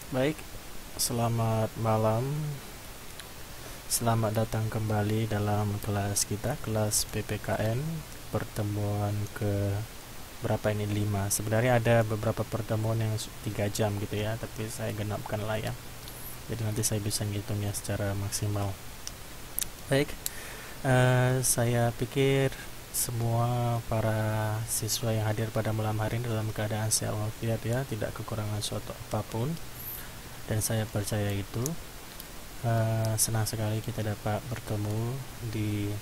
Baik, selamat malam. Selamat datang kembali dalam kelas kita, kelas PPKN, pertemuan ke berapa ini, 5. Sebenarnya ada beberapa pertemuan yang 3 jam gitu ya, tapi saya genapkan lah ya. Jadi nanti saya bisa ngitungnya secara maksimal. Baik, saya pikir semua para siswa yang hadir pada malam hari ini dalam keadaan sehat walafiat ya, tidak kekurangan suatu apapun. Dan saya percaya itu. Senang sekali kita dapat bertemu di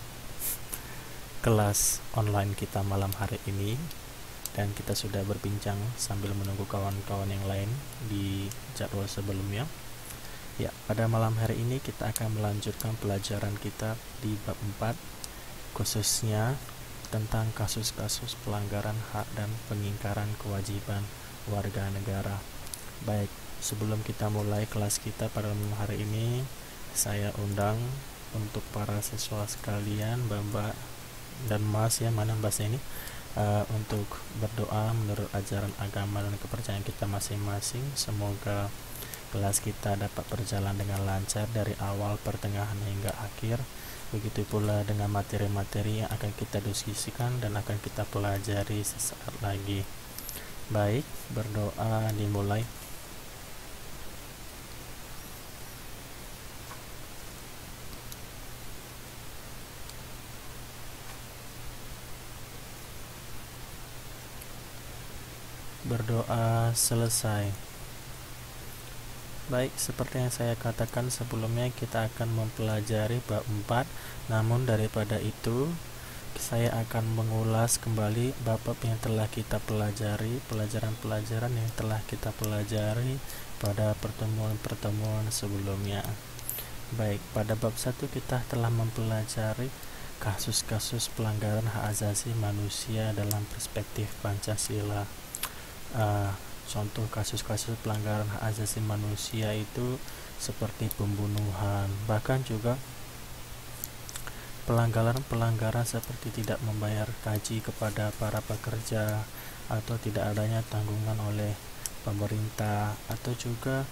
kelas online kita malam hari ini, dan kita sudah berbincang sambil menunggu kawan-kawan yang lain di jadwal sebelumnya. Ya, pada malam hari ini kita akan melanjutkan pelajaran kita di bab 4, khususnya tentang kasus-kasus pelanggaran hak dan pengingkaran kewajiban warga negara. Baik, sebelum kita mulai kelas kita pada hari ini, saya undang untuk para siswa sekalian, Mbak dan Mas ya, mana Mbaknya ini, untuk berdoa menurut ajaran agama dan kepercayaan kita masing-masing. Semoga kelas kita dapat berjalan dengan lancar dari awal, pertengahan hingga akhir. Begitu pula dengan materi-materi yang akan kita diskusikan dan akan kita pelajari sesaat lagi. Baik, berdoa dimulai. Berdoa selesai. Baik, seperti yang saya katakan sebelumnya, kita akan mempelajari bab 4. Namun daripada itu, saya akan mengulas kembali bab-bab yang telah kita pelajari, pelajaran-pelajaran yang telah kita pelajari pada pertemuan-pertemuan sebelumnya. Baik, pada bab 1 kita telah mempelajari kasus-kasus pelanggaran hak asasi manusia dalam perspektif Pancasila. Contoh kasus-kasus pelanggaran hak asasi manusia itu seperti pembunuhan, bahkan juga pelanggaran-pelanggaran seperti tidak membayar gaji kepada para pekerja, atau tidak adanya tanggungan oleh pemerintah, atau juga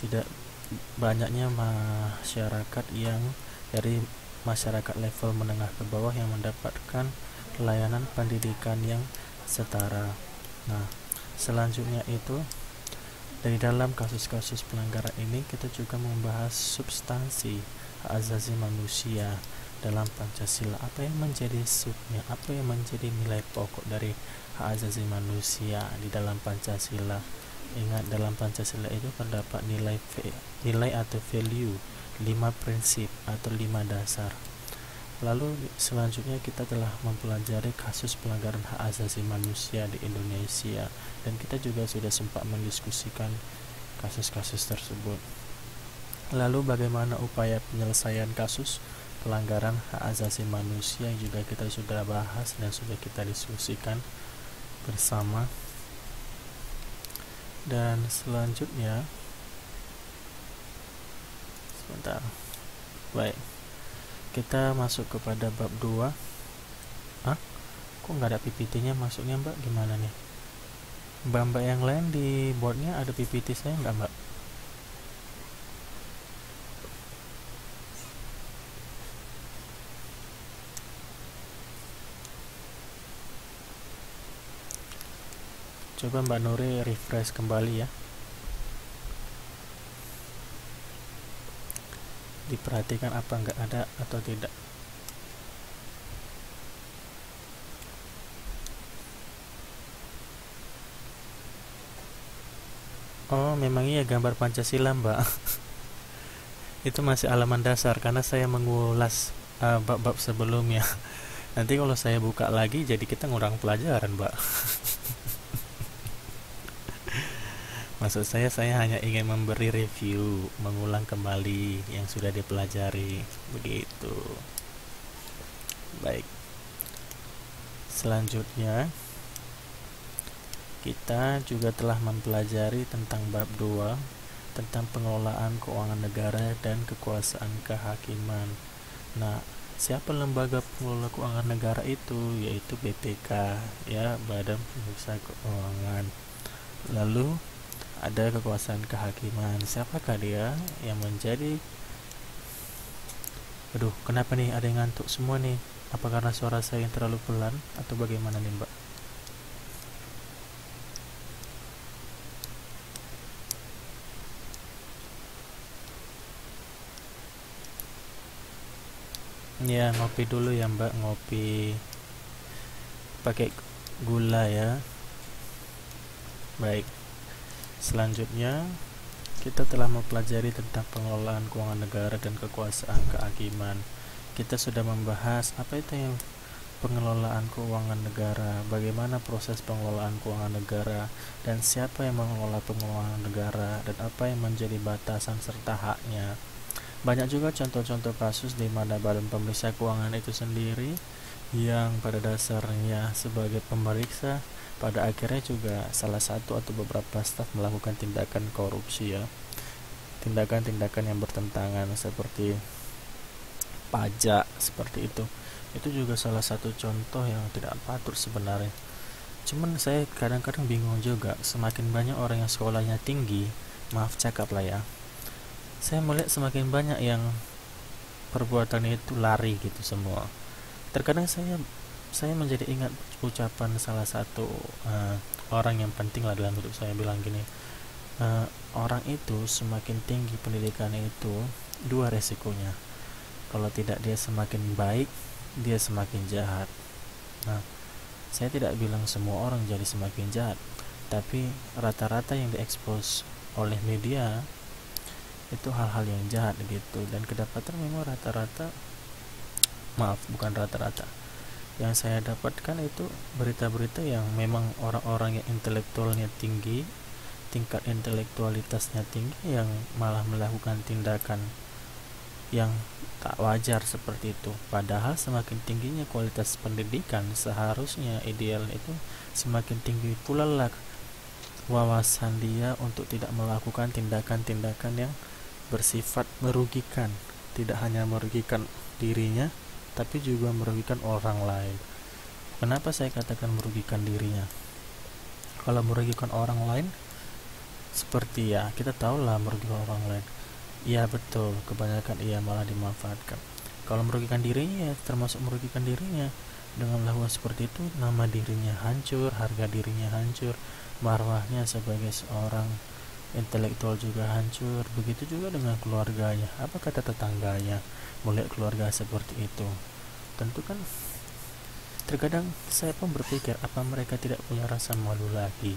tidak banyaknya masyarakat yang dari masyarakat level menengah ke bawah yang mendapatkan layanan pendidikan yang setara. Nah, selanjutnya itu, dari dalam kasus-kasus pelanggaran ini kita juga membahas substansi hak asasi manusia dalam Pancasila. Apa yang menjadi subnya, apa yang menjadi nilai pokok dari hak asasi manusia di dalam Pancasila. Ingat, dalam Pancasila itu terdapat nilai atau value, 5 prinsip atau 5 dasar. Lalu selanjutnya kita telah mempelajari kasus pelanggaran hak asasi manusia di Indonesia, dan kita juga sudah sempat mendiskusikan kasus-kasus tersebut. Lalu bagaimana upaya penyelesaian kasus pelanggaran hak asasi manusia yang juga kita sudah bahas dan sudah kita diskusikan bersama. Dan selanjutnya, sebentar. Baik, kita masuk kepada bab 2. Kok nggak ada PPT-nya masuknya, Mbak? Gimana nih? Mbak yang lain di boardnya ada PPT saya nggak, Mbak? Coba Mbak Nuri refresh kembali ya. Diperhatikan apa nggak ada atau tidak. Oh, memang iya gambar Pancasila, Mbak. Itu masih halaman dasar karena saya mengulas bab-bab sebelumnya. Nanti kalau saya buka lagi jadi kita ngurang pelajaran, Mbak. Maksud saya hanya ingin memberi review, mengulang kembali yang sudah dipelajari, begitu. Baik. Selanjutnya, kita juga telah mempelajari tentang bab 2, tentang pengelolaan keuangan negara dan kekuasaan kehakiman. Nah, siapa lembaga pengelola keuangan negara itu? Yaitu BPK ya, Badan Pemeriksa Keuangan. Lalu ada kekuasaan kehakiman. Siapakah dia yang menjadi Aduh, kenapa nih ada yang ngantuk semua nih? Apa karena suara saya yang terlalu pelan atau bagaimana nih, Mbak? Ya, ngopi dulu ya, Mbak. Ngopi pakai gula ya. Baik. Selanjutnya, kita telah mempelajari tentang pengelolaan keuangan negara dan kekuasaan kehakiman. Kita sudah membahas apa itu yang pengelolaan keuangan negara, bagaimana proses pengelolaan keuangan negara, dan siapa yang mengelola pengelolaan negara, dan apa yang menjadi batasan serta haknya. Banyak juga contoh-contoh kasus di mana Badan Pemeriksa Keuangan itu sendiri yang pada dasarnya sebagai pemeriksa, pada akhirnya juga salah satu atau beberapa staf melakukan tindakan korupsi ya. Tindakan-tindakan yang bertentangan seperti pajak seperti itu. Itu juga salah satu contoh yang tidak patut sebenarnya. Cuman saya kadang-kadang bingung juga, semakin banyak orang yang sekolahnya tinggi, maaf cakap lah ya, saya melihat semakin banyak yang perbuatan itu lari gitu semua. Terkadang saya menjadi ingat ucapan salah satu orang yang penting lah dalam hidup saya, bilang gini, orang itu semakin tinggi pendidikannya itu dua resikonya. Kalau tidak dia semakin baik, dia semakin jahat. Nah, saya tidak bilang semua orang jadi semakin jahat, tapi rata-rata yang diekspos oleh media itu hal-hal yang jahat gitu, dan kedapatan memang rata-rata, maaf bukan rata-rata, yang saya dapatkan itu berita-berita yang memang orang-orang yang intelektualnya tinggi, tingkat intelektualitasnya tinggi, yang malah melakukan tindakan yang tak wajar seperti itu. Padahal semakin tingginya kualitas pendidikan, seharusnya ideal itu semakin tinggi pula lah wawasan dia untuk tidak melakukan tindakan-tindakan yang bersifat merugikan, tidak hanya merugikan dirinya tapi juga merugikan orang lain. Kenapa saya katakan merugikan dirinya? Kalau merugikan orang lain, seperti ya kita tahu lah merugikan orang lain, iya betul, kebanyakan ia malah dimanfaatkan. Kalau merugikan dirinya ya termasuk merugikan dirinya. Dengan melakukan seperti itu, nama dirinya hancur, harga dirinya hancur, marwahnya sebagai seorang intelektual juga hancur. Begitu juga dengan keluarganya. Apa kata tetangganya melihat keluarga seperti itu? Tentu kan terkadang saya pun berpikir, apa mereka tidak punya rasa malu lagi?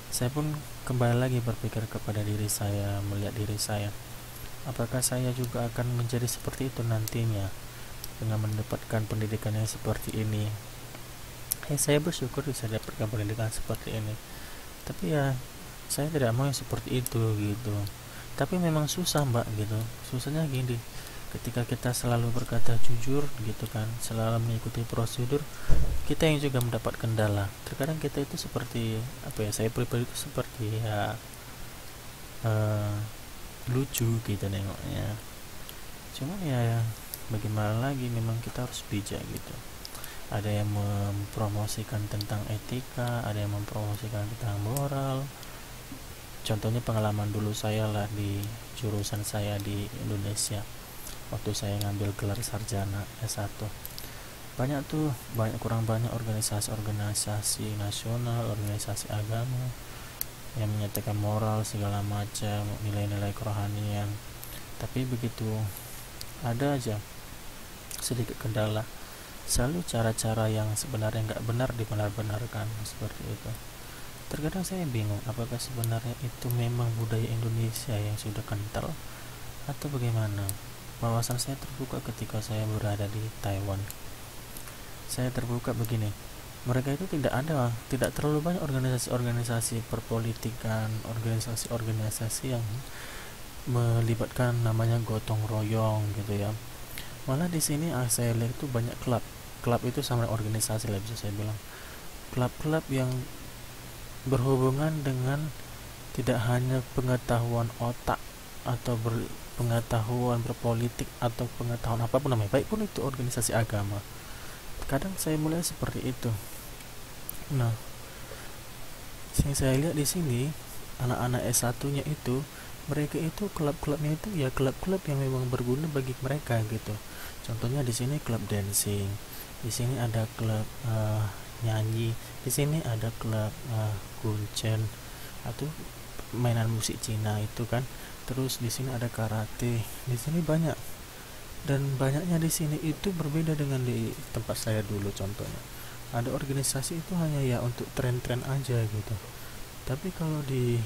Saya pun kembali lagi berpikir kepada diri saya, melihat diri saya, apakah saya juga akan menjadi seperti itu nantinya dengan mendapatkan pendidikan yang seperti ini? Saya bersyukur bisa dapatkan pendidikan seperti ini, tapi ya saya tidak mau yang seperti itu gitu. Tapi memang susah mbak gitu. Susahnya gini, ketika kita selalu berkata jujur gitu kan, selalu mengikuti prosedur, kita yang juga mendapat kendala. Terkadang kita itu seperti apa ya, saya pribadi itu seperti ya lucu gitu nengoknya. Cuman ya bagaimana lagi, memang kita harus bijak gitu. Ada yang mempromosikan tentang etika, ada yang mempromosikan tentang moral. Contohnya pengalaman dulu saya lah di jurusan saya di Indonesia, waktu saya ngambil gelar sarjana S1. Kurang banyak organisasi-organisasi nasional, organisasi agama yang menyatakan moral segala macam, nilai-nilai kerohanian. Tapi begitu ada aja sedikit kendala, selalu cara-cara yang sebenarnya nggak benar dibenar-benarkan seperti itu. Terkadang saya bingung, apakah sebenarnya itu memang budaya Indonesia yang sudah kental atau bagaimana? Wawasan saya terbuka ketika saya berada di Taiwan. Saya terbuka begini, mereka itu tidak terlalu banyak organisasi-organisasi perpolitikan, organisasi-organisasi yang melibatkan namanya gotong royong gitu ya. Malah di sini saya lihat itu banyak klub itu sama organisasi lah bisa saya bilang. Klub-klub yang berhubungan dengan tidak hanya pengetahuan otak atau pengetahuan berpolitik atau pengetahuan apapun namanya, baik pun itu organisasi agama. Kadang saya mulai seperti itu. Nah, yang saya lihat di sini anak-anak S1 nya itu, mereka itu klub-klubnya itu ya klub-klub yang memang berguna bagi mereka gitu. Contohnya di sini klub dancing, di sini ada klub nyanyi, di sini ada klub kuncen atau mainan musik Cina itu kan. Terus di sini ada karate, di sini banyak, dan banyaknya di sini itu berbeda dengan di tempat saya dulu. Contohnya ada organisasi itu hanya ya untuk tren-tren aja gitu, tapi kalau di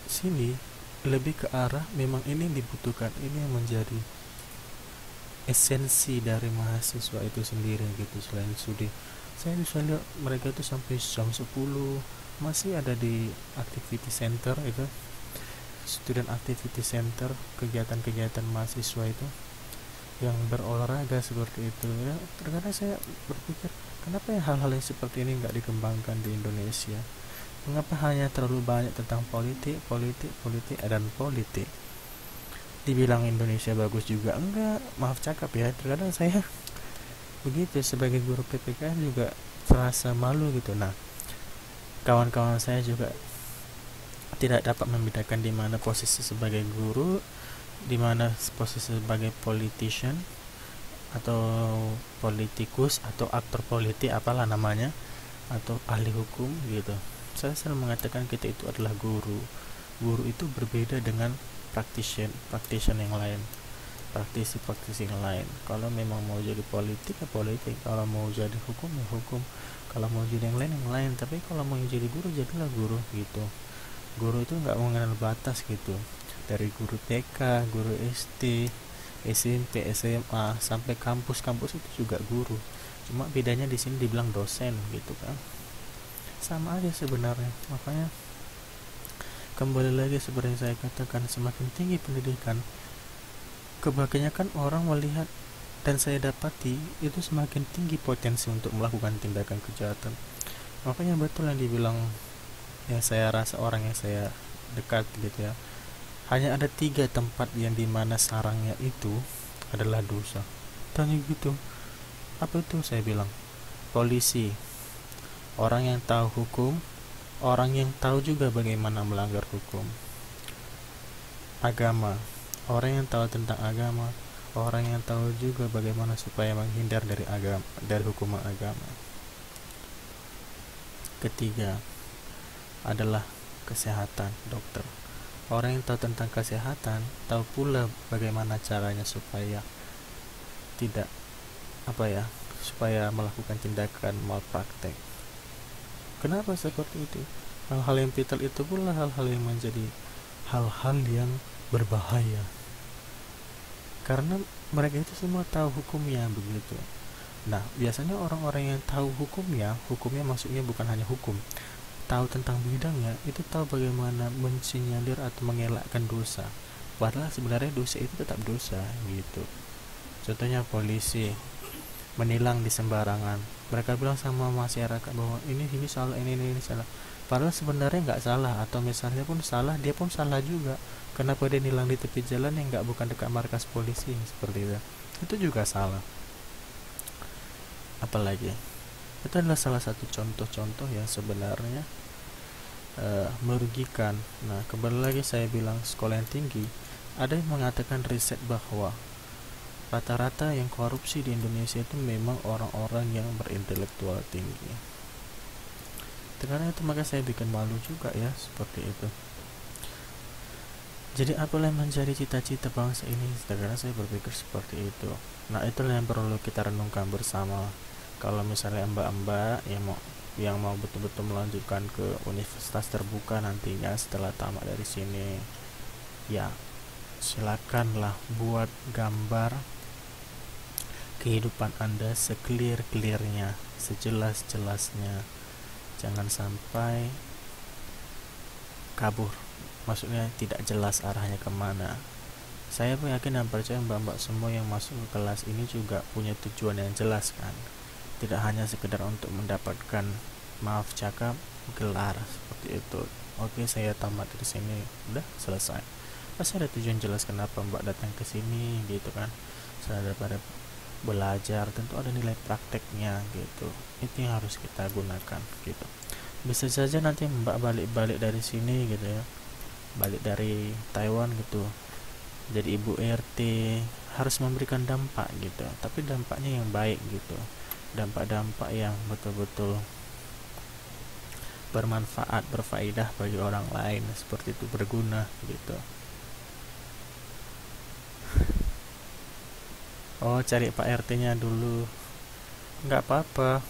sini lebih ke arah memang ini dibutuhkan, ini yang menjadi esensi dari mahasiswa itu sendiri gitu. Selain studi, saya bisa lihat mereka itu sampai jam 10 masih ada di activity center itu, student activity center, kegiatan-kegiatan mahasiswa itu yang berolahraga seperti itu ya. Terkadang saya berpikir, kenapa ya hal-hal yang seperti ini nggak dikembangkan di Indonesia? Mengapa hanya terlalu banyak tentang politik, dan politik? Dibilang Indonesia bagus juga enggak, maaf cakap ya. Terkadang saya begitu, sebagai guru PPKN juga terasa malu gitu. Nah, kawan-kawan saya juga tidak dapat membedakan di mana posisi sebagai guru, di mana posisi sebagai politician atau politikus atau aktor politik apalah namanya, atau ahli hukum gitu. Saya selalu mengatakan kita itu adalah guru. Guru itu berbeda dengan practitioner yang lain, praktisi yang lain. Kalau memang mau jadi politik ya politik, kalau mau jadi hukum ya hukum, kalau mau jadi yang lain. Tapi kalau mau jadi guru, jadilah guru gitu. Guru itu nggak mengenal batas gitu, dari guru TK, guru SD, SMP, SMA, sampai kampus itu juga guru. Cuma bedanya di sini dibilang dosen gitu kan, sama aja sebenarnya. Makanya kembali lagi seperti yang saya katakan, semakin tinggi pendidikan, kebanyakan orang melihat dan saya dapati itu semakin tinggi potensi untuk melakukan tindakan kejahatan. Makanya betul yang dibilang, yang saya rasa orang yang saya dekat gitu ya, hanya ada 3 tempat yang dimana sarangnya itu adalah dosa. Tanya gitu, apa itu? Saya bilang polisi, orang yang tahu hukum, orang yang tahu juga bagaimana melanggar hukum. Agama, orang yang tahu tentang agama, orang yang tahu juga bagaimana supaya menghindar dari hukuman agama. Ketiga adalah kesehatan, dokter. Orang yang tahu tentang kesehatan tahu pula bagaimana caranya supaya tidak supaya melakukan tindakan malpraktek. Kenapa seperti itu? Hal-hal yang vital itu pula hal-hal yang menjadi hal-hal yang berbahaya, karena mereka itu semua tahu hukumnya begitu. Nah, biasanya orang-orang yang tahu hukumnya maksudnya bukan hanya hukum, tahu tentang bidangnya, itu tahu bagaimana mensinyalir atau mengelakkan dosa. Padahal sebenarnya dosa itu tetap dosa gitu. Contohnya polisi menilang di sembarangan, mereka bilang sama masyarakat bahwa ini salah, ini salah, padahal sebenarnya nggak salah, atau misalnya pun salah, dia pun salah juga. Kenapa dia nilang di tepi jalan yang nggak bukan dekat markas polisi seperti itu juga salah. Apalagi itu adalah salah satu contoh-contoh yang sebenarnya merugikan. Nah, kembali lagi saya bilang sekolah yang tinggi, ada yang mengatakan riset bahwa rata-rata yang korupsi di Indonesia itu memang orang-orang yang berintelektual tinggi. Karena itu maka saya bikin malu juga ya seperti itu. Jadi apalah yang menjadi cita-cita bangsa ini? Karena saya berpikir seperti itu. Nah, itulah yang perlu kita renungkan bersama. Kalau misalnya mbak-mbak yang mau betul-betul melanjutkan ke universitas terbuka nantinya setelah tamat dari sini, ya silakanlah buat gambar kehidupan Anda seclear-clearnya, sejelas-jelasnya. Jangan sampai kabur, maksudnya tidak jelas arahnya kemana. Saya pun yakin dan percaya mbak-mbak semua yang masuk ke kelas ini juga punya tujuan yang jelas kan, tidak hanya sekedar untuk mendapatkan, maaf cakap, gelar seperti itu. Oke, saya tamat dari sini, udah selesai. Pasti ada tujuan jelas kenapa mbak datang ke sini gitu kan. Selain daripada belajar, tentu ada nilai prakteknya gitu. Itu yang harus kita gunakan gitu. Bisa saja nanti Mbak balik dari sini gitu ya, balik dari Taiwan gitu, jadi ibu RT, harus memberikan dampak gitu, tapi dampaknya yang baik gitu, dampak-dampak yang betul-betul bermanfaat, berfaedah bagi orang lain, seperti itu, berguna gitu. Oh, cari Pak RT-nya dulu. Nggak apa-apa.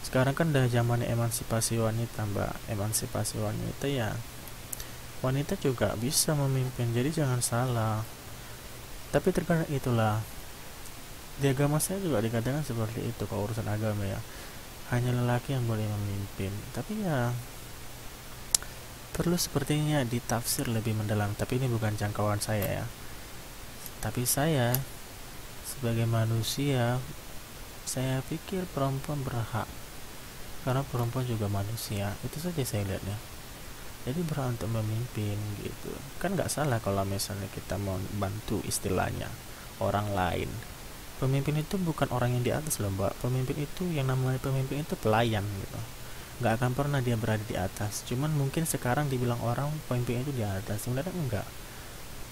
Sekarang kan udah zamannya emansipasi wanita, Mbak. Emansipasi wanita ya. Wanita juga bisa memimpin, jadi jangan salah. Tapi terkadang itulah, di agama saya juga dikatakan seperti itu kalau urusan agama ya. Hanya lelaki yang boleh memimpin. Tapi ya perlu sepertinya ditafsir lebih mendalam. Tapi ini bukan jangkauan saya ya. Tapi saya sebagai manusia, saya pikir perempuan berhak, karena perempuan juga manusia. Itu saja saya lihatnya. Jadi berhak untuk memimpin gitu. Kan nggak salah kalau misalnya kita mau bantu istilahnya orang lain. Pemimpin itu bukan orang yang di atas loh, Mbak. Pemimpin itu, yang namanya pemimpin itu pelayan gitu. Nggak akan pernah dia berada di atas. Cuman mungkin sekarang dibilang orang pemimpin itu di atas. Sebenarnya enggak.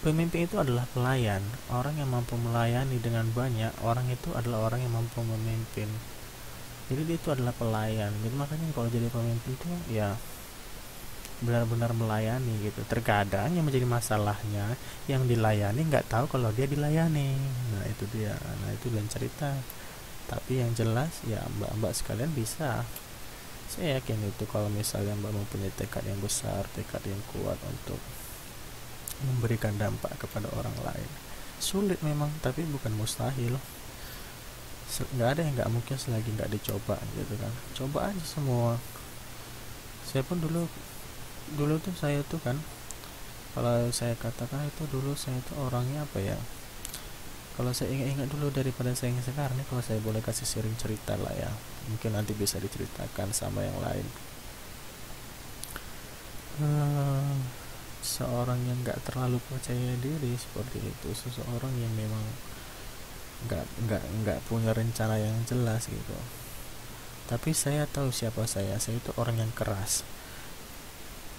Pemimpin itu adalah pelayan. Orang yang mampu melayani dengan banyak, orang itu adalah orang yang mampu memimpin. Jadi dia itu adalah pelayan. Jadi makanya kalau jadi pemimpin itu ya benar-benar melayani gitu. Terkadang yang menjadi masalahnya, yang dilayani nggak tahu kalau dia dilayani. Nah itu dia. Nah itu lain cerita. Tapi yang jelas ya mbak-mbak sekalian bisa. Saya yakin itu kalau misalnya mbak mempunyai tekad yang besar, tekad yang kuat untuk memberikan dampak kepada orang lain. Sulit memang, tapi bukan mustahil. Nggak ada yang nggak mungkin selagi nggak dicoba gitu kan. Coba aja semua. Saya pun dulu tuh saya tuh kan, kalau saya katakan itu dulu saya tuh orangnya apa ya, kalau saya ingat-ingat dulu daripada saya yang sekarang nih, kalau saya boleh kasih sharing cerita lah ya, mungkin nanti bisa diceritakan sama yang lain. Seorang yang nggak terlalu percaya diri seperti itu, seseorang yang memang nggak punya rencana yang jelas gitu. Tapi saya tahu siapa saya itu orang yang keras.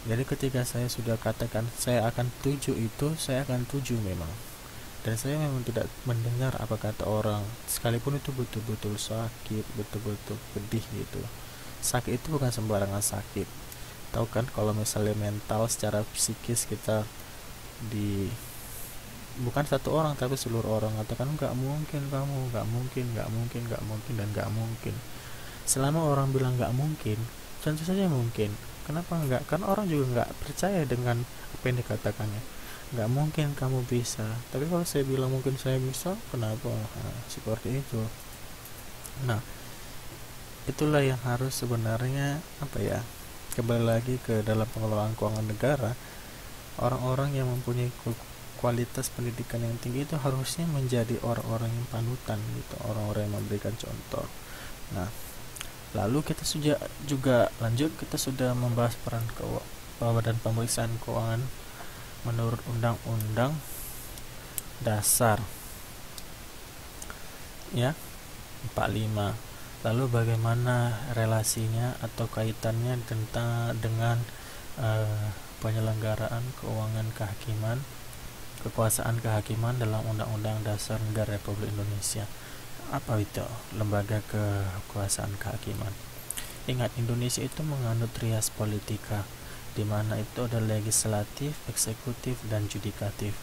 Jadi ketika saya sudah katakan saya akan tuju itu, saya akan tuju memang. Dan saya memang tidak mendengar apa kata orang, sekalipun itu betul-betul sakit, betul-betul pedih gitu. Sakit itu bukan sembarangan sakit. Tahu kan kalau misalnya mental secara psikis kita di, bukan satu orang tapi seluruh orang katakan nggak mungkin kamu, nggak mungkin, nggak mungkin, nggak mungkin, dan nggak mungkin. Selama orang bilang nggak mungkin, tentu saja mungkin. Kenapa enggak? Kan orang juga nggak percaya dengan apa yang dikatakannya. Nggak mungkin kamu bisa. Tapi kalau saya bilang mungkin saya bisa, kenapa? Nah, seperti itu. Nah, itulah yang harus sebenarnya apa ya? Kembali lagi ke dalam pengelolaan keuangan negara, orang-orang yang mempunyai kualitas pendidikan yang tinggi itu harusnya menjadi orang-orang yang panutan gitu, orang-orang yang memberikan contoh. Nah, lalu kita juga lanjut, kita sudah membahas peran Badan Pemeriksaan Keuangan menurut Undang-Undang Dasar ya 45. Lalu bagaimana relasinya atau kaitannya dengan penyelenggaraan keuangan kehakiman, kekuasaan kehakiman dalam Undang-Undang Dasar Negara Republik Indonesia. Apa itu lembaga kekuasaan kehakiman? Ingat, Indonesia itu menganut trias politika, di mana itu ada legislatif, eksekutif, dan yudikatif.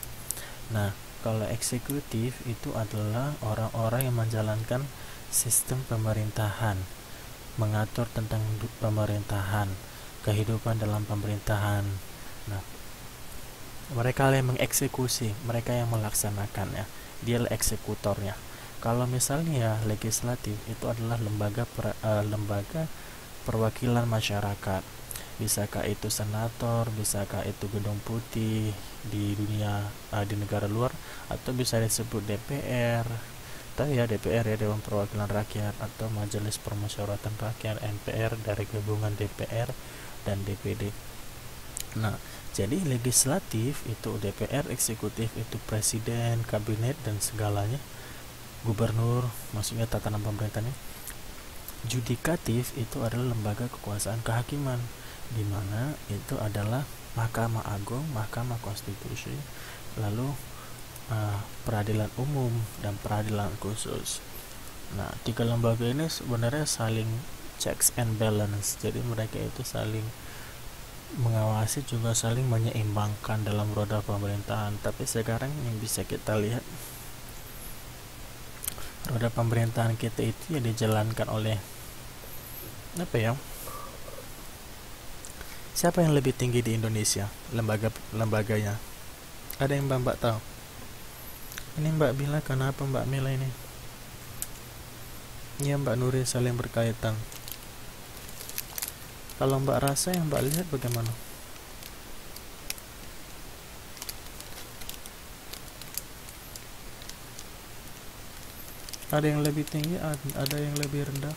Nah, kalau eksekutif itu adalah orang-orang yang menjalankan sistem pemerintahan, mengatur tentang pemerintahan, kehidupan dalam pemerintahan. Nah, mereka yang mengeksekusi, mereka yang melaksanakannya, dia eksekutornya. Kalau misalnya legislatif itu adalah lembaga perwakilan masyarakat. Bisakah itu senator, bisakah itu gedung putih di dunia, di negara luar, atau bisa disebut DPR. Tahu ya, DPR ya, Dewan Perwakilan Rakyat, atau Majelis Permusyawaratan Rakyat, MPR, dari gabungan DPR dan DPD. Nah, jadi legislatif itu DPR, eksekutif itu presiden, kabinet, dan segalanya, gubernur, maksudnya tatanan pemerintahnya. Judikatif itu adalah lembaga kekuasaan kehakiman, di mana itu adalah Mahkamah Agung, Mahkamah Konstitusi, lalu peradilan umum dan peradilan khusus. Nah, tiga lembaga ini sebenarnya saling checks and balance. Jadi mereka itu saling mengawasi, juga saling menyeimbangkan dalam roda pemerintahan. Tapi sekarang yang bisa kita lihat, roda pemerintahan kita itu ya dijalankan oleh apa ya? Siapa yang lebih tinggi di Indonesia? Lembaganya. Ada yang Mbak tahu? Ini Mbak Mila, kenapa Mbak Mila ini? Ya, Mbak Nuri, saling berkaitan. Kalau Mbak rasa, yang Mbak lihat bagaimana? Ada yang lebih tinggi, ada yang lebih rendah.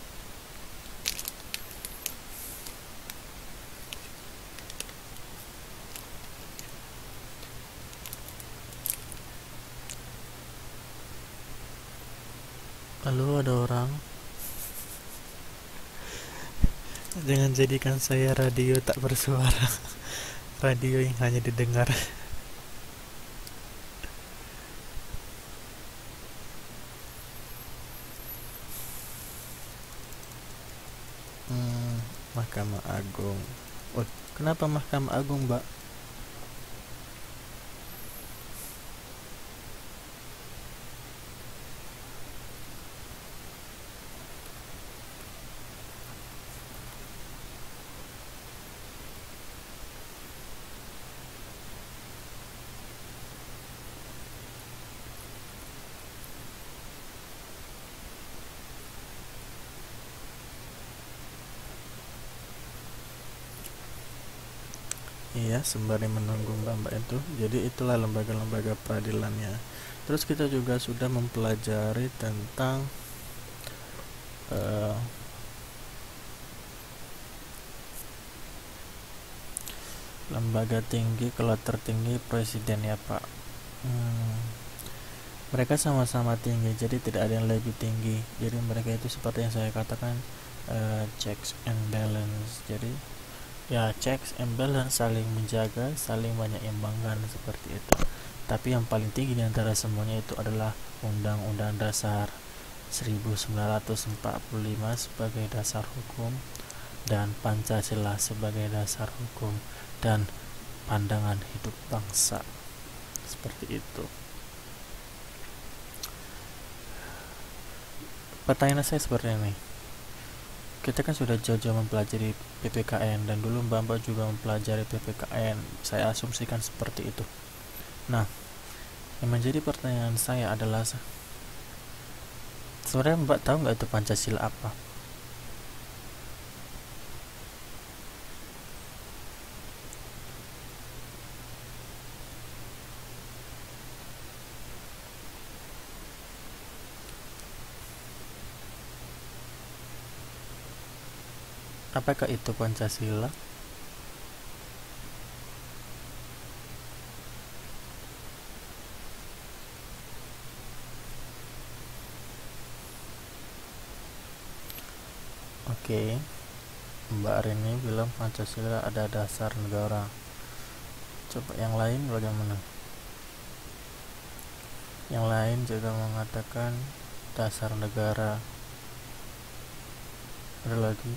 Lalu ada orang, jangan jadikan saya radio tak bersuara, radio yang hanya didengar. Mahkamah Agung. Oh, kenapa Mahkamah Agung, Mbak? Iya, sembari menunggu Mbak itu. Jadi itulah lembaga-lembaga peradilannya. Terus kita juga sudah mempelajari tentang lembaga tinggi. Kalau tertinggi presiden ya Pak. Mereka sama-sama tinggi, jadi tidak ada yang lebih tinggi. Jadi mereka itu seperti yang saya katakan, checks and balance. Jadi ya, checks and balance, saling menjaga, saling menyeimbangkan, seperti itu. Tapi yang paling tinggi di antara semuanya itu adalah Undang-Undang Dasar 1945 sebagai dasar hukum, dan Pancasila sebagai dasar hukum dan pandangan hidup bangsa. Seperti itu. Pertanyaan saya seperti ini. Kita kan sudah jauh-jauh mempelajari PPKN, dan dulu Mbak juga mempelajari PPKN. Saya asumsikan seperti itu. Nah, yang menjadi pertanyaan saya adalah, sebenarnya Mbak tahu nggak itu Pancasila apa? Apakah itu Pancasila? Oke, Mbak Rini bilang Pancasila ada dasar negara. Coba yang lain bagaimana? Yang lain juga mengatakan dasar negara. Ada lagi?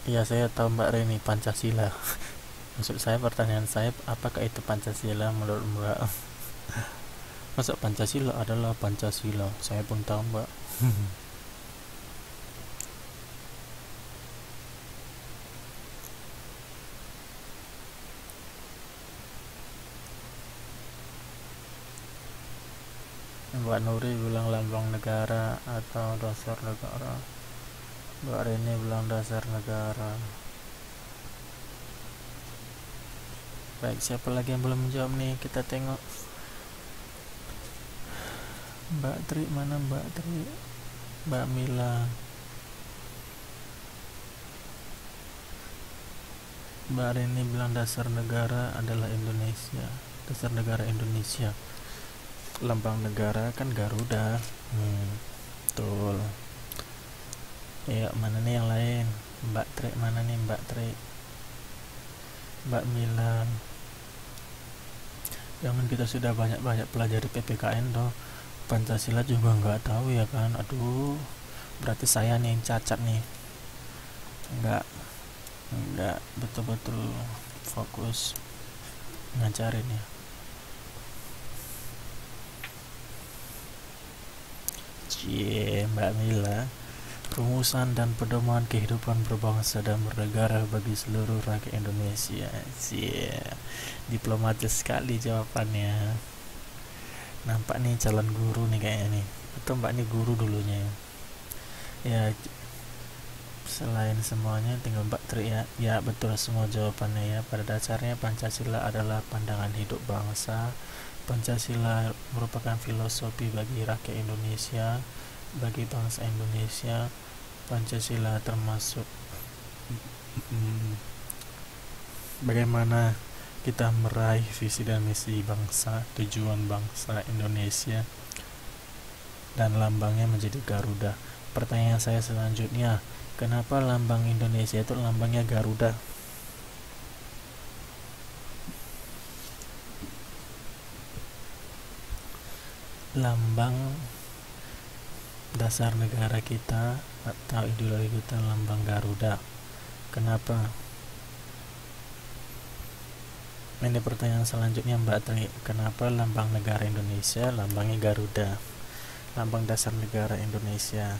Iya, saya tahu Mbak Rini, Pancasila. Maksud saya, pertanyaan saya, apakah itu Pancasila menurut Mbak? Masa Pancasila adalah Pancasila? Saya pun tahu Mbak. Mbak Nuri bilang lambang negara atau dasar negara. Mbak Rini bilang dasar negara. Baik, siapa lagi yang belum menjawab nih? Kita tengok. Mbak Tri, mana Mbak Tri? Mbak Mila. Mbak Rini bilang dasar negara adalah Indonesia. Dasar negara Indonesia. lambang negara kan Garuda. Betul. Ya, mana nih yang lain? Mbak Tri, mana nih Mbak Tri? Mbak Milan. Jangan, kita sudah banyak-banyak pelajari PPKN toh. Pancasila juga nggak tahu ya kan. Aduh, berarti saya nih yang cacat nih. Nggak betul-betul fokus ngajarin ya. Mbak Mila, rumusan dan pedoman kehidupan berbangsa dan bernegara bagi seluruh rakyat Indonesia. Diplomatis sekali jawabannya. Nampak nih calon guru nih kayaknya nih. Atau mbak nih guru dulunya ya. Ya, selain semuanya tinggal Mbak Tri ya. Ya, betul semua jawabannya ya. Pada dasarnya Pancasila adalah pandangan hidup bangsa. Pancasila merupakan filosofi bagi rakyat Indonesia, bagi bangsa Indonesia. Pancasila termasuk bagaimana kita meraih visi dan misi bangsa, tujuan bangsa Indonesia, dan lambangnya menjadi Garuda. Pertanyaan saya selanjutnya, kenapa lambang Indonesia itu lambangnya Garuda? Lambang dasar negara kita atau ideologi kita lambang Garuda. Kenapa? Ini pertanyaan selanjutnya Mbak Tri. Kenapa lambang negara Indonesia lambangnya Garuda? Lambang dasar negara Indonesia.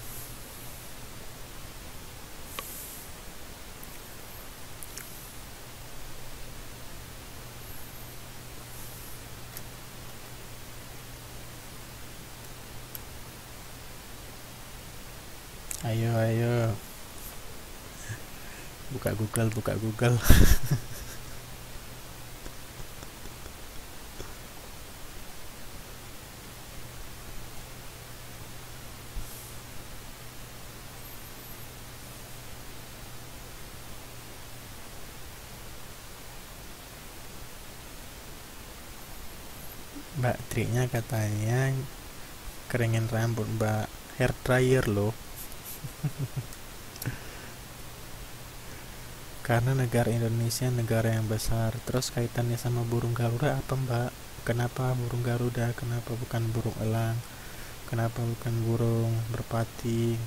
Ayo. Buka Google. Mbak Tri-nya katanya keringin rambut, Mbak. Hair dryer loh. Karena negara Indonesia negara yang besar. Terus kaitannya sama burung Garuda apa, Mbak? Kenapa burung Garuda? Kenapa bukan burung elang? Kenapa bukan burung merpati?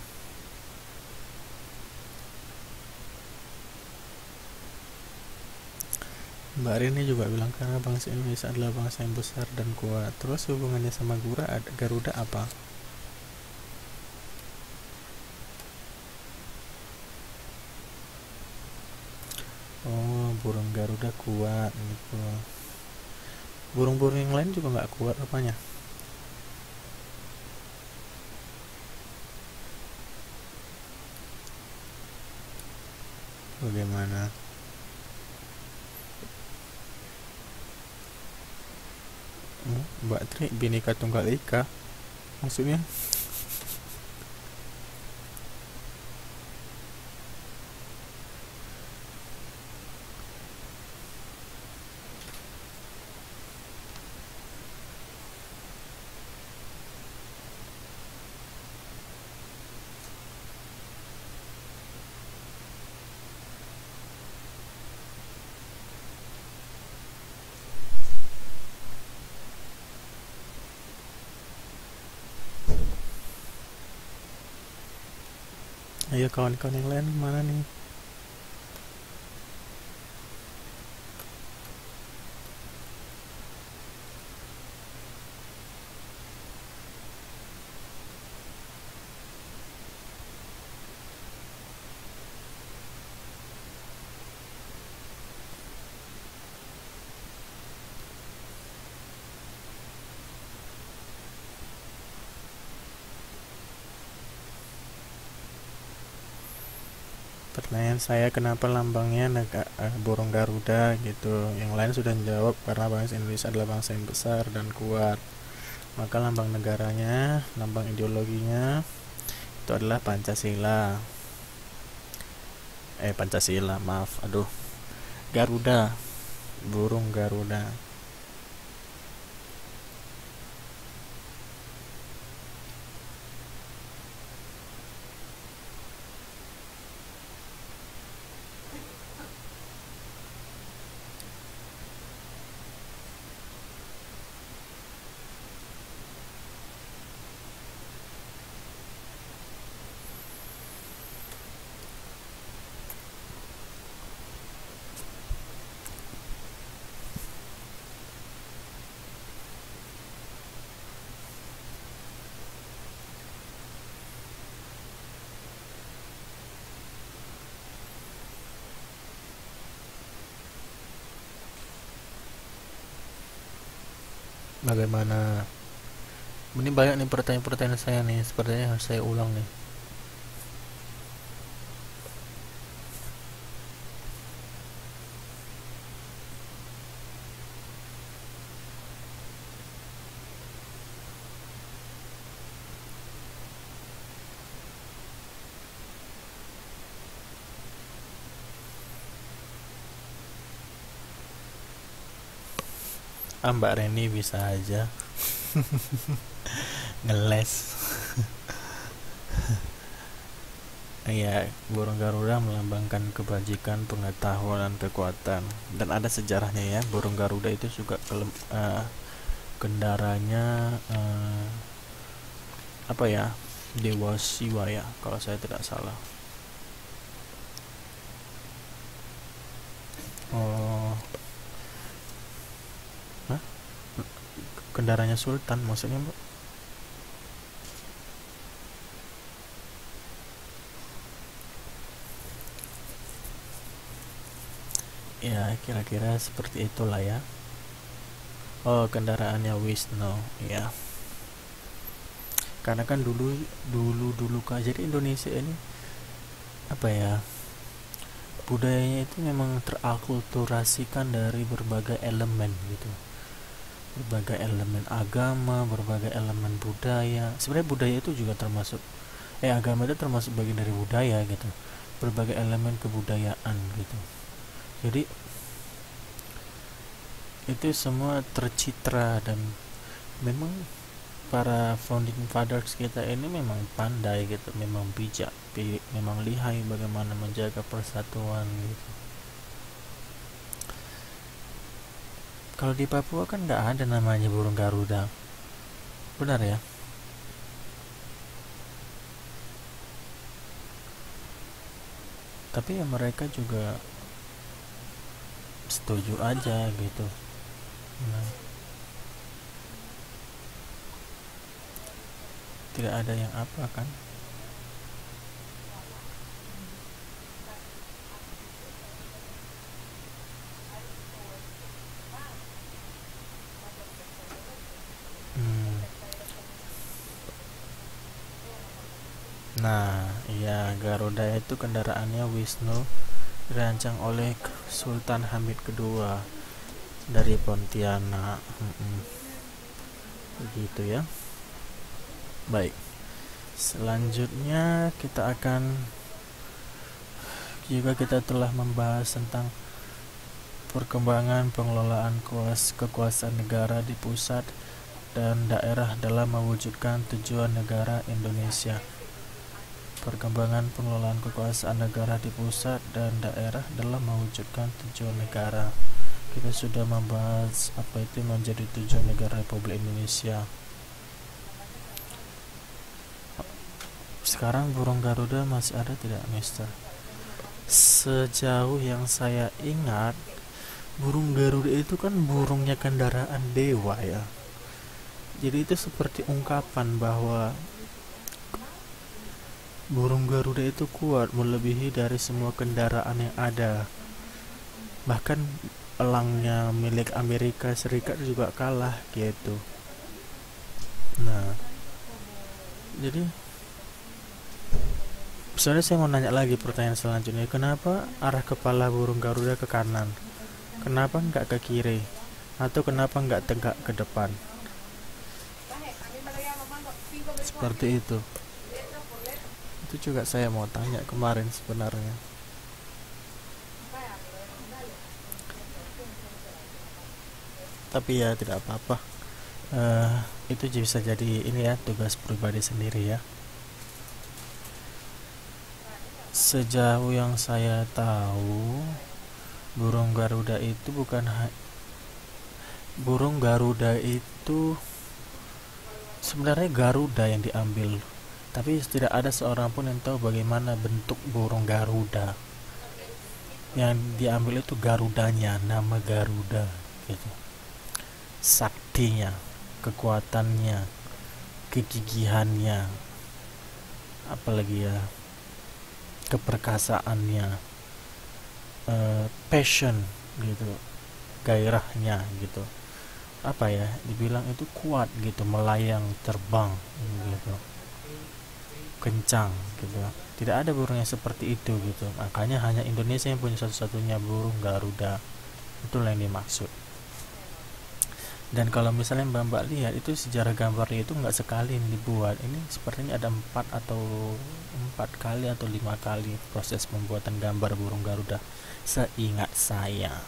Mbak Rini juga bilang karena bangsa Indonesia adalah bangsa yang besar dan kuat. Terus hubungannya sama Garuda apa? Oh, burung Garuda kuat gitu. Burung-burung yang lain juga nggak kuat apanya? Bagaimana? Mbak Tri, Bhinneka Tunggal Ika maksudnya? Ayo kawan-kawan yang lain mana nih? Pertanyaan saya kenapa lambangnya burung Garuda gitu. Yang lain sudah menjawab karena bangsa Indonesia adalah bangsa yang besar dan kuat. Maka lambang negaranya, lambang ideologinya itu adalah Pancasila. Pancasila, maaf. Aduh. Garuda. Burung Garuda. bagaimana. Ini banyak nih pertanyaan-pertanyaan saya nih, sepertinya harus saya ulang nih. Mbak Reni bisa aja ngeles. Iya, burung Garuda melambangkan kebajikan, pengetahuan, dan kekuatan. Dan ada sejarahnya ya, burung Garuda itu juga kendaranya apa ya, Dewa Siwa ya, kalau saya tidak salah. Oh, hah? Kendaranya Sultan maksudnya, Mbak? Ya, kira-kira seperti itulah ya. Oh, kendaraannya Wisnu, ya. Karena kan dulu Kak, jadi Indonesia ini apa ya? Budayanya itu memang terakulturasikan dari berbagai elemen gitu. Berbagai elemen agama, berbagai elemen budaya. Sebenarnya budaya itu juga termasuk agama itu termasuk bagian dari budaya gitu. Berbagai elemen kebudayaan gitu. Jadi itu semua tercitra, dan memang para founding fathers kita ini memang pandai gitu, memang bijak, memang lihai bagaimana menjaga persatuan gitu. Kalau di Papua kan nggak ada namanya burung Garuda, benar ya? Tapi ya mereka juga setuju aja gitu. Nah, tidak ada yang apa kan. Hmm. Nah, iya, Garuda itu kendaraannya Wisnu, dirancang oleh Sultan Hamid kedua dari Pontianak. Begitu ya. Baik, selanjutnya kita telah membahas tentang perkembangan pengelolaan kekuasaan negara di pusat dan daerah dalam mewujudkan tujuan negara Indonesia. Perkembangan pengelolaan kekuasaan negara di pusat dan daerah dalam mewujudkan tujuan negara. Kita sudah membahas apa itu menjadi tujuan negara Republik Indonesia. Sekarang burung Garuda masih ada tidak, Mister? Sejauh yang saya ingat, burung Garuda itu kan burungnya kendaraan dewa ya. Jadi itu seperti ungkapan bahwa burung Garuda itu kuat melebihi dari semua kendaraan yang ada. Bahkan elangnya milik Amerika Serikat juga kalah gitu. Nah, jadi sebenarnya saya mau nanya lagi pertanyaan selanjutnya, kenapa arah kepala burung Garuda ke kanan? Kenapa nggak ke kiri? Atau kenapa nggak tegak ke depan? Seperti itu. Itu juga saya mau tanya kemarin sebenarnya. Tapi ya tidak apa-apa. Itu bisa jadi ini ya, tugas pribadi sendiri ya. Sejauh yang saya tahu, burung Garuda itu sebenarnya Garuda yang diambil, tapi tidak ada seorang pun yang tahu bagaimana bentuk burung Garuda. Yang diambil itu Garudanya, nama Garuda gitu. Saktinya, kekuatannya, kegigihannya, apalagi ya, keperkasaannya, passion gitu, gairahnya gitu. apa ya, dibilang itu kuat gitu, melayang, terbang gitu, kencang gitu. Tidak ada burung yang seperti itu gitu. Makanya hanya Indonesia yang punya satu-satunya burung Garuda. Itulah yang dimaksud. Dan kalau misalnya mbak lihat itu sejarah gambarnya itu nggak sekali yang dibuat. Ini sepertinya ada 4 kali atau 5 kali proses pembuatan gambar burung Garuda, seingat saya.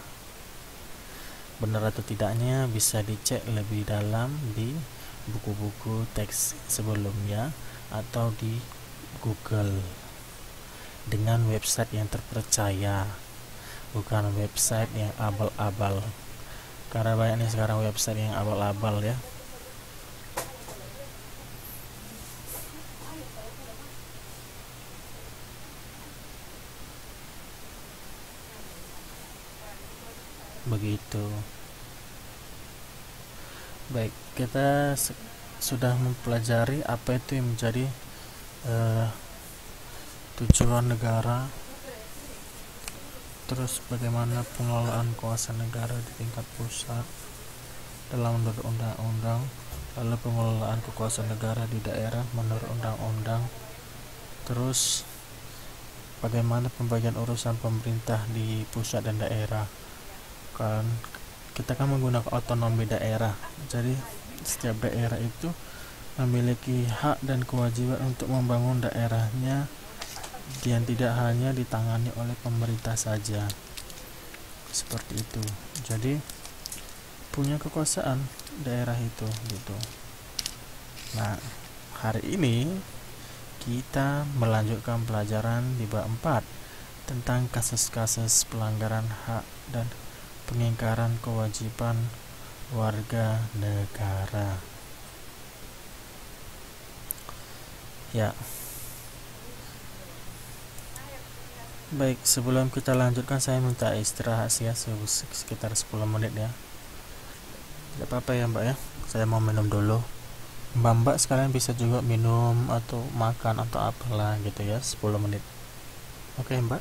Benar atau tidaknya bisa dicek lebih dalam di buku-buku teks sebelumnya atau di Google dengan website yang terpercaya, bukan website yang abal-abal. Karena banyak nih sekarang website yang abal-abal ya. Begitu. Baik, kita sudah mempelajari apa itu yang menjadi eh, tujuan negara, terus bagaimana pengelolaan kuasa negara di tingkat pusat dalam menurut undang-undang, lalu pengelolaan kekuasaan negara di daerah menurut undang-undang, terus bagaimana pembagian urusan pemerintah di pusat dan daerah. Kan kita kan menggunakan otonomi daerah, jadi setiap daerah itu memiliki hak dan kewajiban untuk membangun daerahnya yang tidak hanya ditangani oleh pemerintah saja, seperti itu. Jadi punya kekuasaan daerah itu gitu. Nah, hari ini kita melanjutkan pelajaran di bab 4 tentang kasus-kasus pelanggaran hak dan pengingkaran kewajiban warga negara. Ya. Baik, sebelum kita lanjutkan saya minta istirahat ya sekitar 10 menit ya. Tidak apa-apa ya mbak ya, saya mau minum dulu. Mbak sekalian bisa juga minum atau makan atau apalah gitu ya, 10 menit. Oke mbak.